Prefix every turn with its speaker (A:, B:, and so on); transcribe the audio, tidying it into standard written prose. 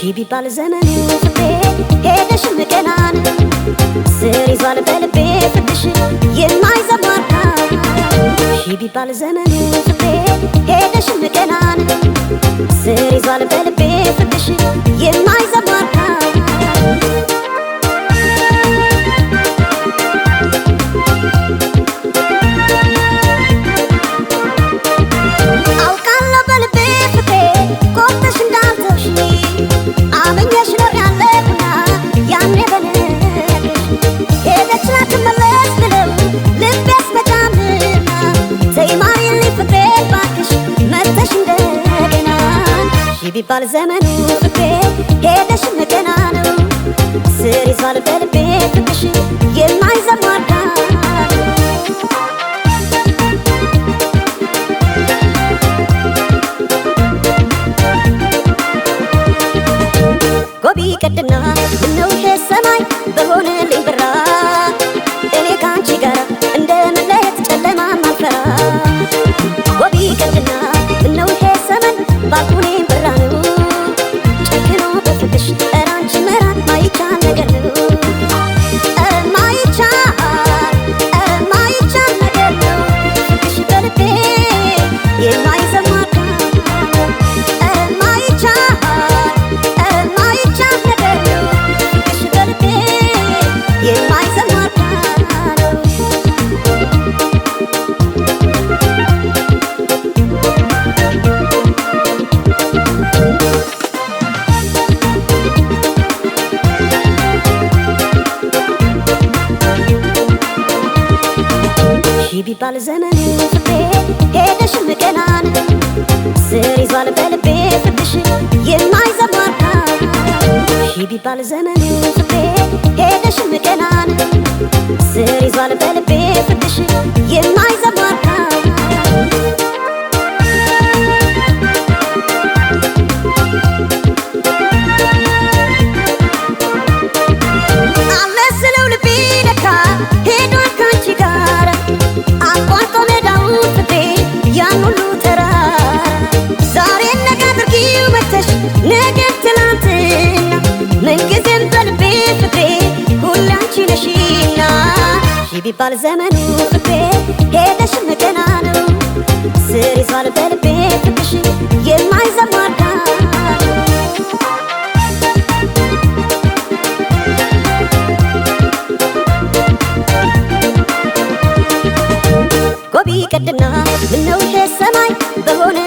A: ቢባል ዘመኑ ፍቅሬ ሄደሽ ምቀናን ስር ይዟል በልቤ ፍቅርሽ የማይዘማርካ ቢባል ዘመኑ ፍቅሬ ሄደሽ ምቀናን ስር ይዟል በልቤ ፍቅርሽ የማይዘማርካ ቢባል ዘመኑ ፍቅሬ ሄደሽ ምቀና ነው ስር ይዟል በልቤ ፍቅርሽ የማይዘማርካ ጎቢ ቀድና ምነው ይሄ ሰማይ በሆነልኝ ብራ እኔ ካንቺ ጋር እንደ መለየት ጨለማ ማልፈራ ጎቢ ቀድና ምነው ይሄ ሰማይ ባልኩኔ ብራ ነው ጨክኖ በፍቅርሽ ኧረ አንቺ መራቅ ማይቻል ነገር ነው ማይቻል ነገር ነው ፍቅርሽ በልቤ የማይዘማርካ ቢባል ዘመኑ ፍቅሬ ሄደሽ ምቀናን ስር ይዟል በልቤ ፍቅርሽ የማይዘማርካ ቢባል ዘመኑ ፍቅሬ ሄደሽ ምቀናን ስር ይዟል በልቤ ፍቅርሽ የማይዘማርካ አመስለው ልቤ ለካ ሄዷል ካንቺ ጋር አቋርጦ ሜዳውን ፍቅሬ ያን ሁሉ ተራራ ዛሬ ነገ አድርጊው መተሽ ነገ ትላንትና ምንጊዜም በልቤ ፍቅሬ ሁሌ አንቺ ነሽና ቢባል ዘመኑ ፍቅሬ ሄደሽ ምቀና ነው ስር ይዟል በልቤ ፍቅርሽ የማይዘማርካ ጎቢ ቀድና ምነው ይሄ ሰማይ በሆነ